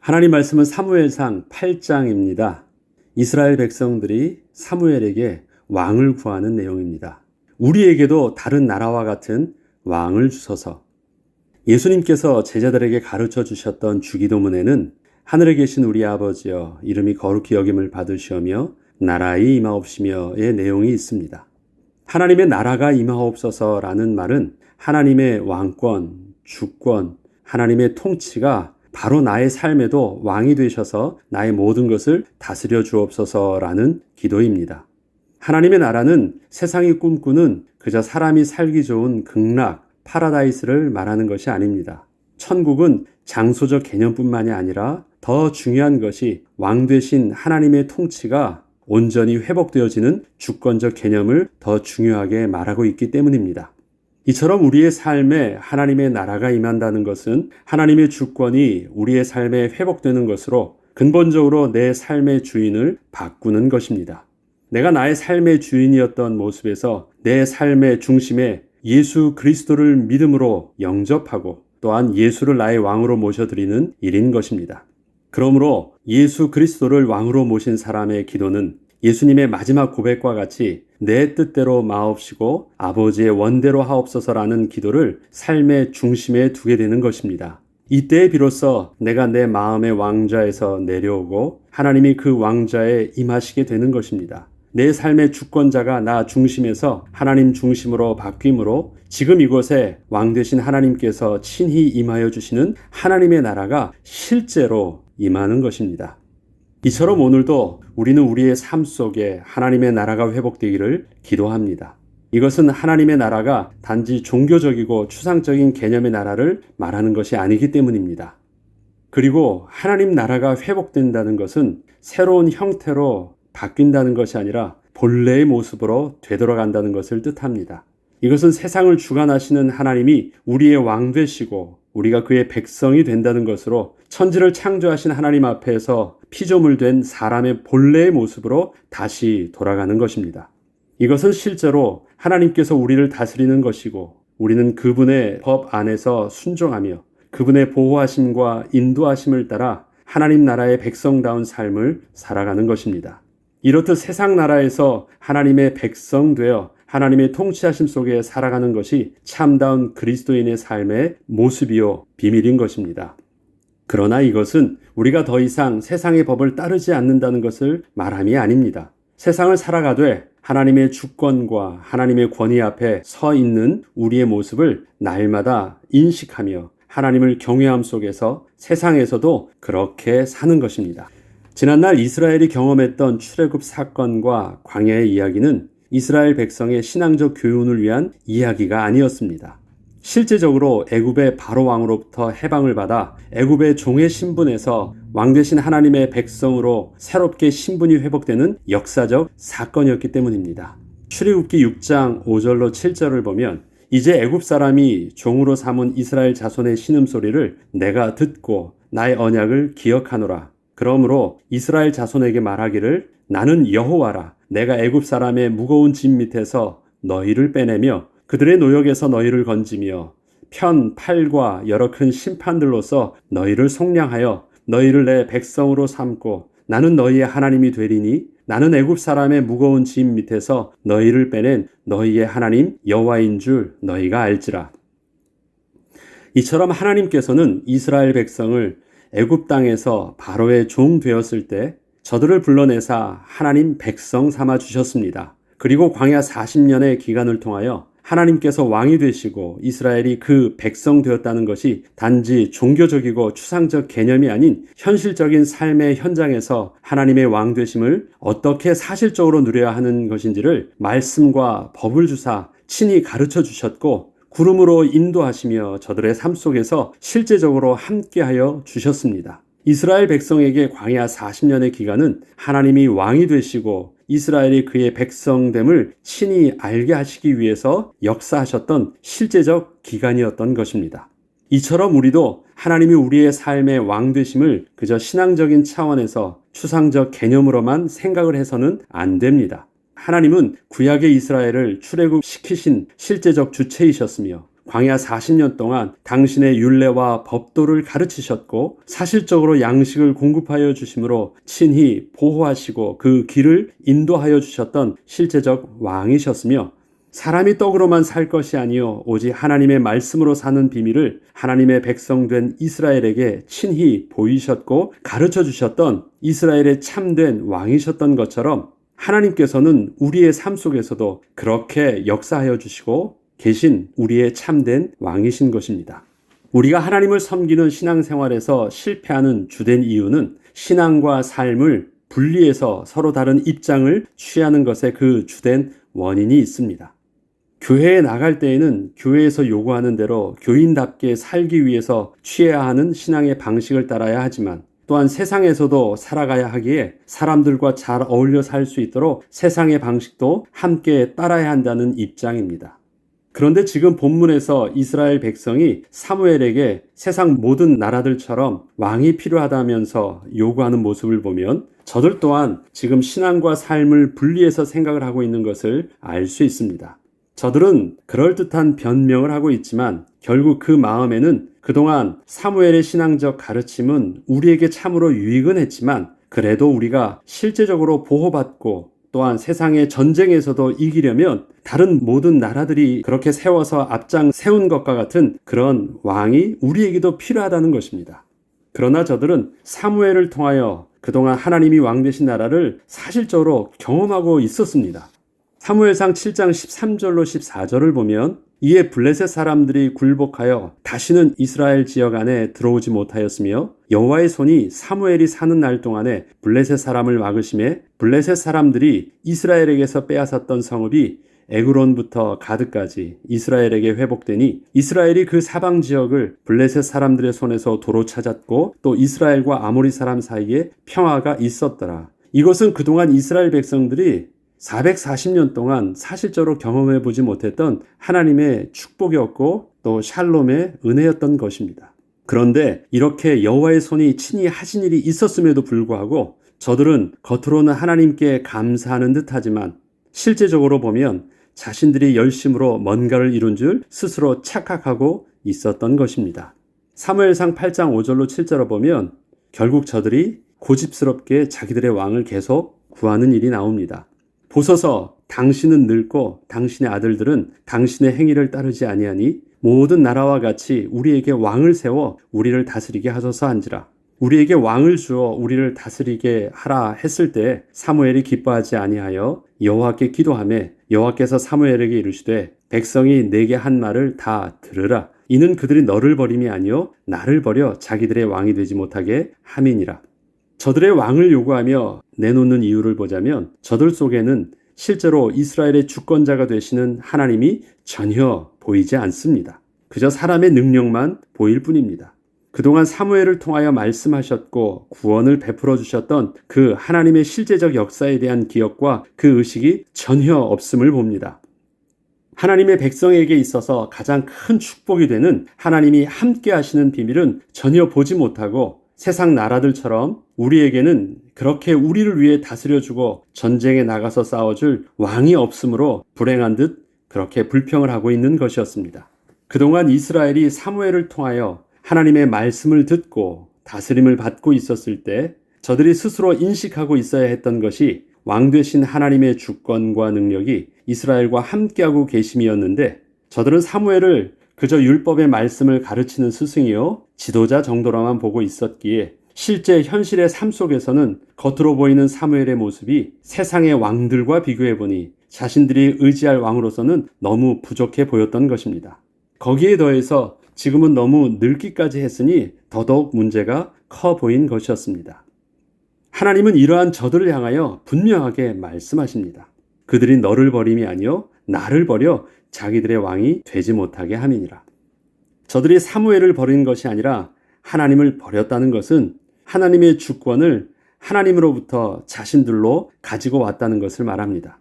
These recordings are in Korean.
하나님 말씀은 사무엘상 8장입니다. 이스라엘 백성들이 사무엘에게 왕을 구하는 내용입니다. 우리에게도 다른 나라와 같은 왕을 주소서. 예수님께서 제자들에게 가르쳐 주셨던 주기도문에는 하늘에 계신 우리 아버지여 이름이 거룩히 여김을 받으시오며 나라의 임하옵시며의 내용이 있습니다. 하나님의 나라가 임하옵소서라는 말은 하나님의 왕권, 주권, 하나님의 통치가 바로 나의 삶에도 왕이 되셔서 나의 모든 것을 다스려 주옵소서라는 기도입니다. 하나님의 나라는 세상이 꿈꾸는 그저 사람이 살기 좋은 극락, 파라다이스를 말하는 것이 아닙니다. 천국은 장소적 개념뿐만이 아니라 더 중요한 것이 왕 되신 하나님의 통치가 온전히 회복되어지는 주권적 개념을 더 중요하게 말하고 있기 때문입니다. 이처럼 우리의 삶에 하나님의 나라가 임한다는 것은 하나님의 주권이 우리의 삶에 회복되는 것으로 근본적으로 내 삶의 주인을 바꾸는 것입니다. 내가 나의 삶의 주인이었던 모습에서 내 삶의 중심에 예수 그리스도를 믿음으로 영접하고 또한 예수를 나의 왕으로 모셔드리는 일인 것입니다. 그러므로 예수 그리스도를 왕으로 모신 사람의 기도는 예수님의 마지막 고백과 같이 내 뜻대로 마옵시고 아버지의 원대로 하옵소서라는 기도를 삶의 중심에 두게 되는 것입니다. 이때에 비로소 내가 내 마음의 왕좌에서 내려오고 하나님이 그 왕좌에 임하시게 되는 것입니다. 내 삶의 주권자가 나 중심에서 하나님 중심으로 바뀜으로 지금 이곳에 왕 되신 하나님께서 친히 임하여 주시는 하나님의 나라가 실제로 임하는 것입니다. 이처럼 오늘도 우리는 우리의 삶 속에 하나님의 나라가 회복되기를 기도합니다. 이것은 하나님의 나라가 단지 종교적이고 추상적인 개념의 나라를 말하는 것이 아니기 때문입니다. 그리고 하나님 나라가 회복된다는 것은 새로운 형태로 바뀐다는 것이 아니라 본래의 모습으로 되돌아간다는 것을 뜻합니다. 이것은 세상을 주관하시는 하나님이 우리의 왕 되시고 우리가 그의 백성이 된다는 것으로 천지를 창조하신 하나님 앞에서 피조물 된 사람의 본래의 모습으로 다시 돌아가는 것입니다. 이것은 실제로 하나님께서 우리를 다스리는 것이고 우리는 그분의 법 안에서 순종하며 그분의 보호하심과 인도하심을 따라 하나님 나라의 백성다운 삶을 살아가는 것입니다. 이렇듯 세상 나라에서 하나님의 백성 되어 하나님의 통치하심 속에 살아가는 것이 참다운 그리스도인의 삶의 모습이요 비밀인 것입니다. 그러나 이것은 우리가 더 이상 세상의 법을 따르지 않는다는 것을 말함이 아닙니다. 세상을 살아가되 하나님의 주권과 하나님의 권위 앞에 서 있는 우리의 모습을 날마다 인식하며 하나님을 경외함 속에서 세상에서도 그렇게 사는 것입니다. 지난날 이스라엘이 경험했던 출애굽 사건과 광야의 이야기는 이스라엘 백성의 신앙적 교훈을 위한 이야기가 아니었습니다. 실제적으로 애굽의 바로 왕으로부터 해방을 받아 애굽의 종의 신분에서 왕 되신 하나님의 백성으로 새롭게 신분이 회복되는 역사적 사건이었기 때문입니다. 출애굽기 6장 5절로 7절을 보면 이제 애굽 사람이 종으로 삼은 이스라엘 자손의 신음소리를 내가 듣고 나의 언약을 기억하노라. 그러므로 이스라엘 자손에게 말하기를 나는 여호와라. 내가 애굽 사람의 무거운 짐 밑에서 너희를 빼내며 그들의 노역에서 너희를 건지며 편, 팔과 여러 큰 심판들로서 너희를 속량하여 너희를 내 백성으로 삼고 나는 너희의 하나님이 되리니 나는 애굽 사람의 무거운 짐 밑에서 너희를 빼낸 너희의 하나님 여호와인 줄 너희가 알지라. 이처럼 하나님께서는 이스라엘 백성을 애굽 땅에서 바로의 종 되었을 때 저들을 불러내사 하나님 백성 삼아 주셨습니다. 그리고 광야 40년의 기간을 통하여 하나님께서 왕이 되시고 이스라엘이 그 백성 되었다는 것이 단지 종교적이고 추상적 개념이 아닌 현실적인 삶의 현장에서 하나님의 왕 되심을 어떻게 사실적으로 누려야 하는 것인지를 말씀과 법을 주사 친히 가르쳐 주셨고 구름으로 인도하시며 저들의 삶 속에서 실제적으로 함께하여 주셨습니다. 이스라엘 백성에게 광야 40년의 기간은 하나님이 왕이 되시고 이스라엘이 그의 백성됨을 친히 알게 하시기 위해서 역사하셨던 실제적 기간이었던 것입니다. 이처럼 우리도 하나님이 우리의 삶의 왕 되심을 그저 신앙적인 차원에서 추상적 개념으로만 생각을 해서는 안 됩니다. 하나님은 구약의 이스라엘을 출애굽시키신 실제적 주체이셨으며 광야 40년 동안 당신의 율례와 법도를 가르치셨고 사실적으로 양식을 공급하여 주심으로 친히 보호하시고 그 길을 인도하여 주셨던 실제적 왕이셨으며 사람이 떡으로만 살 것이 아니요 오직 하나님의 말씀으로 사는 비밀을 하나님의 백성된 이스라엘에게 친히 보이셨고 가르쳐 주셨던 이스라엘의 참된 왕이셨던 것처럼 하나님께서는 우리의 삶 속에서도 그렇게 역사하여 주시고 계신 우리의 참된 왕이신 것입니다. 우리가 하나님을 섬기는 신앙생활에서 실패하는 주된 이유는 신앙과 삶을 분리해서 서로 다른 입장을 취하는 것에 그 주된 원인이 있습니다. 교회에 나갈 때에는 교회에서 요구하는 대로 교인답게 살기 위해서 취해야 하는 신앙의 방식을 따라야 하지만 또한 세상에서도 살아가야 하기에 사람들과 잘 어울려 살 수 있도록 세상의 방식도 함께 따라야 한다는 입장입니다. 그런데 지금 본문에서 이스라엘 백성이 사무엘에게 세상 모든 나라들처럼 왕이 필요하다면서 요구하는 모습을 보면 저들 또한 지금 신앙과 삶을 분리해서 생각을 하고 있는 것을 알 수 있습니다. 저들은 그럴듯한 변명을 하고 있지만 결국 그 마음에는 그동안 사무엘의 신앙적 가르침은 우리에게 참으로 유익은 했지만 그래도 우리가 실제적으로 보호받고 또한 세상의 전쟁에서도 이기려면 다른 모든 나라들이 그렇게 세워서 앞장 세운 것과 같은 그런 왕이 우리에게도 필요하다는 것입니다. 그러나 저들은 사무엘을 통하여 그동안 하나님이 왕 되신 나라를 사실적으로 경험하고 있었습니다. 사무엘상 7장 13절로 14절을 보면 이에 블레셋 사람들이 굴복하여 다시는 이스라엘 지역 안에 들어오지 못하였으며 여호와의 손이 사무엘이 사는 날 동안에 블레셋 사람을 막으심에 블레셋 사람들이 이스라엘에게서 빼앗았던 성읍이 에그론부터 가드까지 이스라엘에게 회복되니 이스라엘이 그 사방 지역을 블레셋 사람들의 손에서 도로 찾았고 또 이스라엘과 아모리 사람 사이에 평화가 있었더라. 이것은 그동안 이스라엘 백성들이 440년 동안 사실적으로 경험해 보지 못했던 하나님의 축복이었고 또 샬롬의 은혜였던 것입니다. 그런데 이렇게 여호와의 손이 친히 하신 일이 있었음에도 불구하고 저들은 겉으로는 하나님께 감사하는 듯하지만 실제적으로 보면 자신들이 열심으로 뭔가를 이룬 줄 스스로 착각하고 있었던 것입니다. 사무엘상 8장 5절로 7절을 보면 결국 저들이 고집스럽게 자기들의 왕을 계속 구하는 일이 나옵니다. 보소서 당신은 늙고 당신의 아들들은 당신의 행위를 따르지 아니하니 모든 나라와 같이 우리에게 왕을 세워 우리를 다스리게 하소서 한지라. 우리에게 왕을 주어 우리를 다스리게 하라 했을 때 사무엘이 기뻐하지 아니하여 여호와께 기도하매 여호와께서 사무엘에게 이르시되 백성이 내게 한 말을 다 들으라. 이는 그들이 너를 버림이 아니요 나를 버려 자기들의 왕이 되지 못하게 함이니라. 저들의 왕을 요구하며 내놓는 이유를 보자면 저들 속에는 실제로 이스라엘의 주권자가 되시는 하나님이 전혀 보이지 않습니다. 그저 사람의 능력만 보일 뿐입니다. 그동안 사무엘을 통하여 말씀하셨고 구원을 베풀어 주셨던 그 하나님의 실제적 역사에 대한 기억과 그 의식이 전혀 없음을 봅니다. 하나님의 백성에게 있어서 가장 큰 축복이 되는 하나님이 함께 하시는 비밀은 전혀 보지 못하고 세상 나라들처럼 우리에게는 그렇게 우리를 위해 다스려주고 전쟁에 나가서 싸워줄 왕이 없으므로 불행한 듯 그렇게 불평을 하고 있는 것이었습니다. 그동안 이스라엘이 사무엘을 통하여 하나님의 말씀을 듣고 다스림을 받고 있었을 때 저들이 스스로 인식하고 있어야 했던 것이 왕 되신 하나님의 주권과 능력이 이스라엘과 함께하고 계심이었는데 저들은 사무엘을 그저 율법의 말씀을 가르치는 스승이요 지도자 정도로만 보고 있었기에 실제 현실의 삶 속에서는 겉으로 보이는 사무엘의 모습이 세상의 왕들과 비교해보니 자신들이 의지할 왕으로서는 너무 부족해 보였던 것입니다. 거기에 더해서 지금은 너무 늙기까지 했으니 더더욱 문제가 커 보인 것이었습니다. 하나님은 이러한 저들을 향하여 분명하게 말씀하십니다. 그들이 너를 버림이 아니요 나를 버려 자기들의 왕이 되지 못하게 함이니라. 저들이 사무엘을 버린 것이 아니라 하나님을 버렸다는 것은 하나님의 주권을 하나님으로부터 자신들로 가지고 왔다는 것을 말합니다.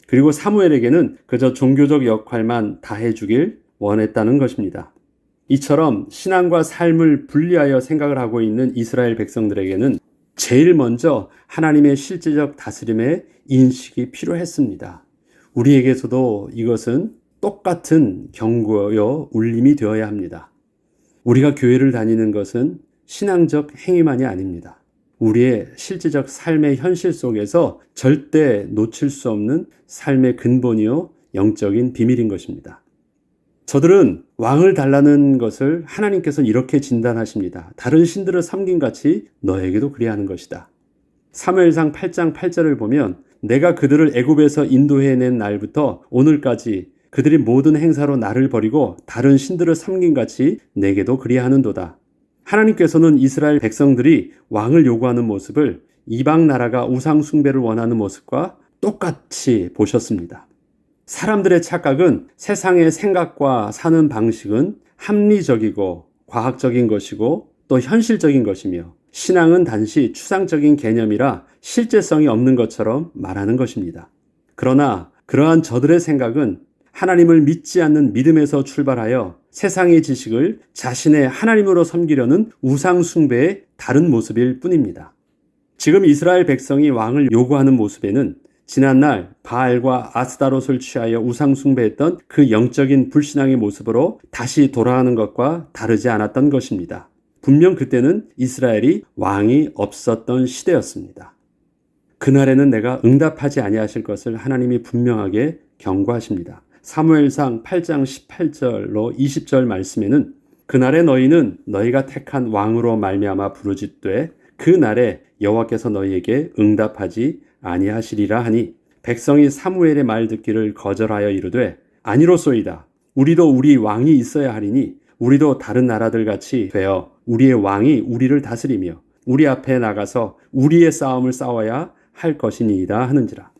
그리고 사무엘에게는 그저 종교적 역할만 다해주길 원했다는 것입니다. 이처럼 신앙과 삶을 분리하여 생각을 하고 있는 이스라엘 백성들에게는 제일 먼저 하나님의 실제적 다스림의 인식이 필요했습니다. 우리에게서도 이것은 똑같은 경고요 울림이 되어야 합니다. 우리가 교회를 다니는 것은 신앙적 행위만이 아닙니다. 우리의 실제적 삶의 현실 속에서 절대 놓칠 수 없는 삶의 근본이요 영적인 비밀인 것입니다. 저들은 왕을 달라는 것을 하나님께서 이렇게 진단하십니다. 다른 신들을 섬긴 같이 너에게도 그리하는 것이다. 사무엘상 8장 8절을 보면 내가 그들을 애굽에서 인도해낸 날부터 오늘까지 그들이 모든 행사로 나를 버리고 다른 신들을 섬긴 같이 내게도 그리하는도다. 하나님께서는 이스라엘 백성들이 왕을 요구하는 모습을 이방 나라가 우상 숭배를 원하는 모습과 똑같이 보셨습니다. 사람들의 착각은 세상의 생각과 사는 방식은 합리적이고 과학적인 것이고 또 현실적인 것이며 신앙은 단지 추상적인 개념이라 실제성이 없는 것처럼 말하는 것입니다. 그러나 그러한 저들의 생각은 하나님을 믿지 않는 믿음에서 출발하여 세상의 지식을 자신의 하나님으로 섬기려는 우상 숭배의 다른 모습일 뿐입니다. 지금 이스라엘 백성이 왕을 요구하는 모습에는 지난날 바알과 아스다롯을 취하여 우상 숭배했던 그 영적인 불신앙의 모습으로 다시 돌아가는 것과 다르지 않았던 것입니다. 분명 그때는 이스라엘이 왕이 없었던 시대였습니다. 그날에는 내가 응답하지 아니하실 것을 하나님이 분명하게 경고하십니다. 사무엘상 8장 18절로 20절 말씀에는 그날에 너희는 너희가 택한 왕으로 말미암아 부르짖되 그 날에 여호와께서 너희에게 응답하지 아니하시리라 하니 백성이 사무엘의 말 듣기를 거절하여 이르되 아니로소이다. 우리도 우리 왕이 있어야 하리니 우리도 다른 나라들 같이 되어 우리의 왕이 우리를 다스리며 우리 앞에 나가서 우리의 싸움을 싸워야 할 것이니이다 하는지라.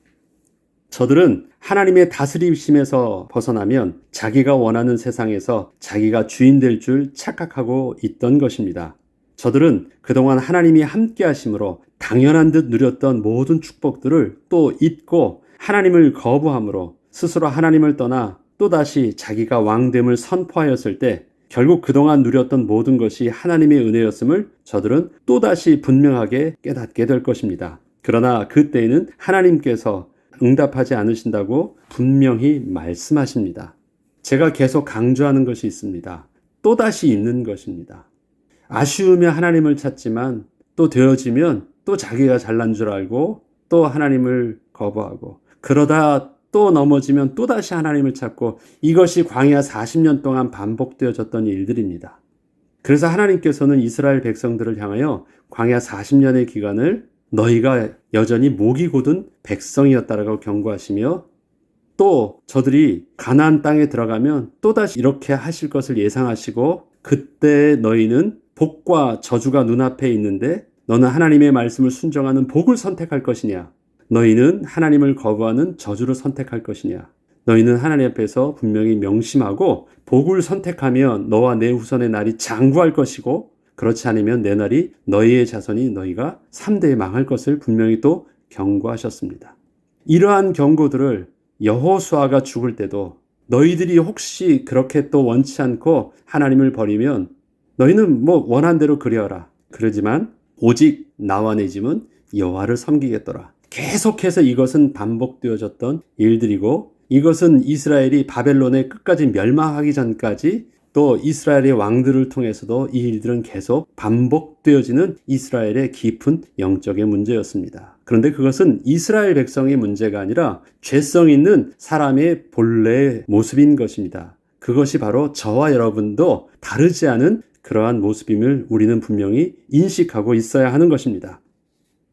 저들은 하나님의 다스리심에서 벗어나면 자기가 원하는 세상에서 자기가 주인 될 줄 착각하고 있던 것입니다. 저들은 그동안 하나님이 함께 하심으로 당연한 듯 누렸던 모든 축복들을 또 잊고 하나님을 거부함으로 스스로 하나님을 떠나 또다시 자기가 왕됨을 선포하였을 때 결국 그동안 누렸던 모든 것이 하나님의 은혜였음을 저들은 또다시 분명하게 깨닫게 될 것입니다. 그러나 그때에는 하나님께서 응답하지 않으신다고 분명히 말씀하십니다. 제가 계속 강조하는 것이 있습니다. 또다시 있는 것입니다. 아쉬우며 하나님을 찾지만 또 되어지면 또 자기가 잘난 줄 알고 또 하나님을 거부하고 그러다 또 넘어지면 또다시 하나님을 찾고 이것이 광야 40년 동안 반복되어졌던 일들입니다. 그래서 하나님께서는 이스라엘 백성들을 향하여 광야 40년의 기간을 너희가 여전히 목이 곧은 백성이었다라고 경고하시며 또 저들이 가나안 땅에 들어가면 또다시 이렇게 하실 것을 예상하시고 그때 너희는 복과 저주가 눈앞에 있는데 너는 하나님의 말씀을 순종하는 복을 선택할 것이냐? 너희는 하나님을 거부하는 저주를 선택할 것이냐? 너희는 하나님 앞에서 분명히 명심하고 복을 선택하면 너와 내 후손의 날이 장구할 것이고 그렇지 않으면 내 날이 너희의 자손이 너희가 3대에 망할 것을 분명히 또 경고하셨습니다. 이러한 경고들을 여호수아가 죽을 때도 너희들이 혹시 그렇게 또 원치 않고 하나님을 버리면 너희는 뭐 원한 대로 그려라. 그러지만 오직 나와 내 집은 여호와를 섬기겠더라. 계속해서 이것은 반복되어졌던 일들이고 이것은 이스라엘이 바벨론의 끝까지 멸망하기 전까지 또 이스라엘의 왕들을 통해서도 이 일들은 계속 반복되어지는 이스라엘의 깊은 영적의 문제였습니다. 그런데 그것은 이스라엘 백성의 문제가 아니라 죄성 있는 사람의 본래의 모습인 것입니다. 그것이 바로 저와 여러분도 다르지 않은 그러한 모습임을 우리는 분명히 인식하고 있어야 하는 것입니다.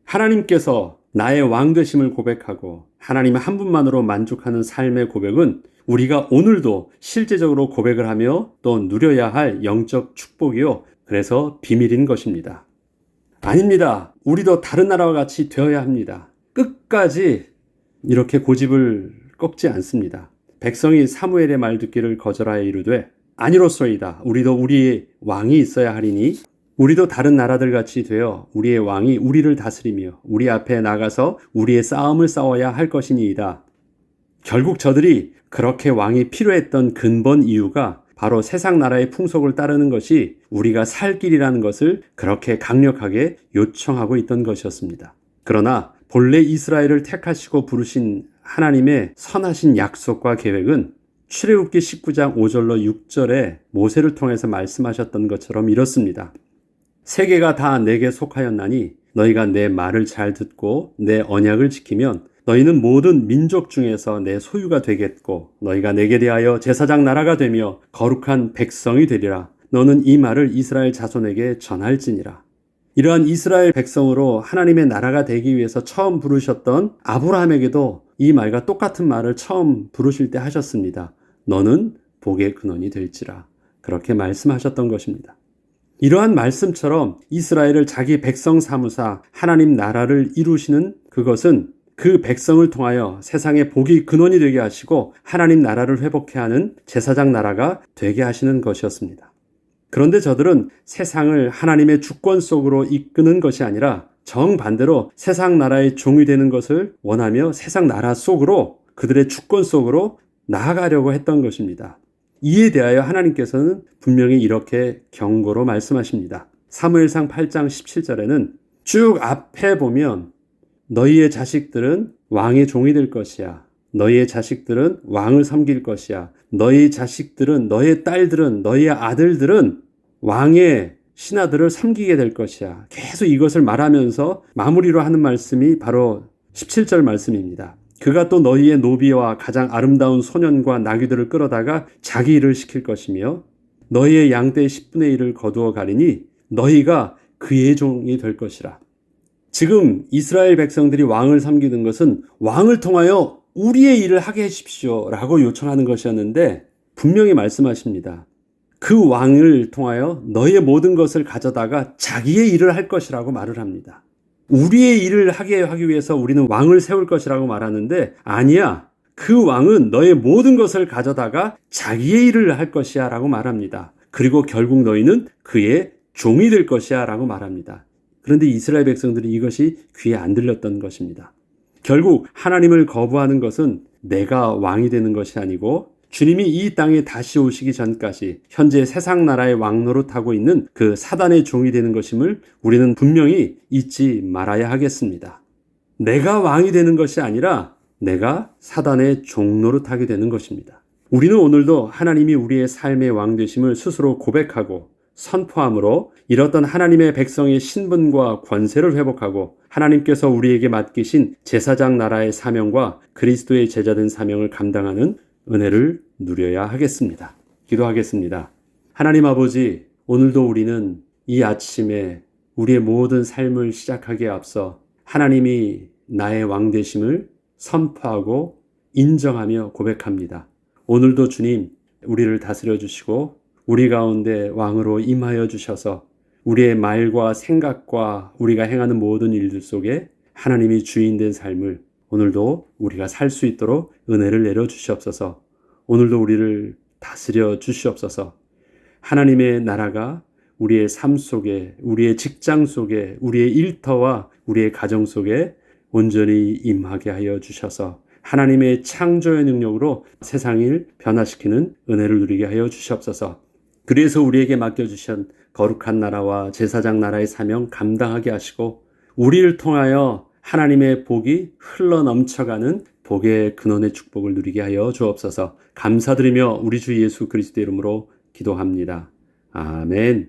하나님께서 나의 왕 되심을 고백하고 하나님 한 분만으로 만족하는 삶의 고백은 우리가 오늘도 실제적으로 고백을 하며 또 누려야 할 영적 축복이요. 그래서 비밀인 것입니다. 아닙니다. 우리도 다른 나라와 같이 되어야 합니다. 끝까지 이렇게 고집을 꺾지 않습니다. 백성이 사무엘의 말 듣기를 거절하여 이르되 아니로소이다. 우리도 우리의 왕이 있어야 하리니 우리도 다른 나라들 같이 되어 우리의 왕이 우리를 다스리며 우리 앞에 나가서 우리의 싸움을 싸워야 할 것이니이다. 결국 저들이 그렇게 왕이 필요했던 근본 이유가 바로 세상 나라의 풍속을 따르는 것이 우리가 살 길이라는 것을 그렇게 강력하게 요청하고 있던 것이었습니다. 그러나 본래 이스라엘을 택하시고 부르신 하나님의 선하신 약속과 계획은 출애굽기 19장 5절로 6절에 모세를 통해서 말씀하셨던 것처럼 이렇습니다. 세계가 다 내게 속하였나니 너희가 내 말을 잘 듣고 내 언약을 지키면 너희는 모든 민족 중에서 내 소유가 되겠고 너희가 내게 대하여 제사장 나라가 되며 거룩한 백성이 되리라. 너는 이 말을 이스라엘 자손에게 전할지니라. 이러한 이스라엘 백성으로 하나님의 나라가 되기 위해서 처음 부르셨던 아브라함에게도 이 말과 똑같은 말을 처음 부르실 때 하셨습니다. 너는 복의 근원이 될지라. 그렇게 말씀하셨던 것입니다. 이러한 말씀처럼 이스라엘을 자기 백성 삼으사 하나님 나라를 이루시는 그것은 그 백성을 통하여 세상의 복이 근원이 되게 하시고 하나님 나라를 회복케 하는 제사장 나라가 되게 하시는 것이었습니다. 그런데 저들은 세상을 하나님의 주권 속으로 이끄는 것이 아니라 정반대로 세상 나라의 종이 되는 것을 원하며 세상 나라 속으로 그들의 주권 속으로 나아가려고 했던 것입니다. 이에 대하여 하나님께서는 분명히 이렇게 경고로 말씀하십니다. 사무엘상 8장 17절에는 쭉 앞에 보면 너희의 자식들은 왕의 종이 될 것이야. 너희의 자식들은 왕을 섬길 것이야. 너희 자식들은, 너희의 딸들은, 너희의 아들들은 왕의 신하들을 섬기게 될 것이야. 계속 이것을 말하면서 마무리로 하는 말씀이 바로 17절 말씀입니다. 그가 또 너희의 노비와 가장 아름다운 소년과 나귀들을 끌어다가 자기 일을 시킬 것이며 너희의 양떼의 10분의 1을 거두어 가리니 너희가 그의 종이 될 것이라. 지금 이스라엘 백성들이 왕을 섬기는 것은 왕을 통하여 우리의 일을 하게 해주십시오 라고 요청하는 것이었는데 분명히 말씀하십니다. 그 왕을 통하여 너희의 모든 것을 가져다가 자기의 일을 할 것이라고 말을 합니다. 우리의 일을 하게 하기 위해서 우리는 왕을 세울 것이라고 말하는데 아니야. 그 왕은 너의 모든 것을 가져다가 자기의 일을 할 것이야 라고 말합니다. 그리고 결국 너희는 그의 종이 될 것이야 라고 말합니다. 그런데 이스라엘 백성들이 이것이 귀에 안 들렸던 것입니다. 결국 하나님을 거부하는 것은 내가 왕이 되는 것이 아니고 주님이 이 땅에 다시 오시기 전까지 현재 세상 나라의 왕노릇하고 있는 그 사단의 종이 되는 것임을 우리는 분명히 잊지 말아야 하겠습니다. 내가 왕이 되는 것이 아니라 내가 사단의 종노릇하게 되는 것입니다. 우리는 오늘도 하나님이 우리의 삶의 왕 되심을 스스로 고백하고 선포함으로 이렇던 하나님의 백성의 신분과 권세를 회복하고 하나님께서 우리에게 맡기신 제사장 나라의 사명과 그리스도의 제자된 사명을 감당하는 은혜를 누려야 하겠습니다. 기도하겠습니다. 하나님 아버지, 오늘도 우리는 이 아침에 우리의 모든 삶을 시작하기에 앞서 하나님이 나의 왕 되심을 선포하고 인정하며 고백합니다. 오늘도 주님, 우리를 다스려 주시고 우리 가운데 왕으로 임하여 주셔서 우리의 말과 생각과 우리가 행하는 모든 일들 속에 하나님이 주인된 삶을 오늘도 우리가 살 수 있도록 은혜를 내려 주시옵소서. 오늘도 우리를 다스려 주시옵소서. 하나님의 나라가 우리의 삶 속에, 우리의 직장 속에, 우리의 일터와 우리의 가정 속에 온전히 임하게 하여 주셔서 하나님의 창조의 능력으로 세상을 변화시키는 은혜를 누리게 하여 주시옵소서. 그래서 우리에게 맡겨주신 거룩한 나라와 제사장 나라의 사명 감당하게 하시고 우리를 통하여 하나님의 복이 흘러 넘쳐가는 복의 근원의 축복을 누리게 하여 주옵소서. 감사드리며 우리 주 예수 그리스도의 이름으로 기도합니다. 아멘.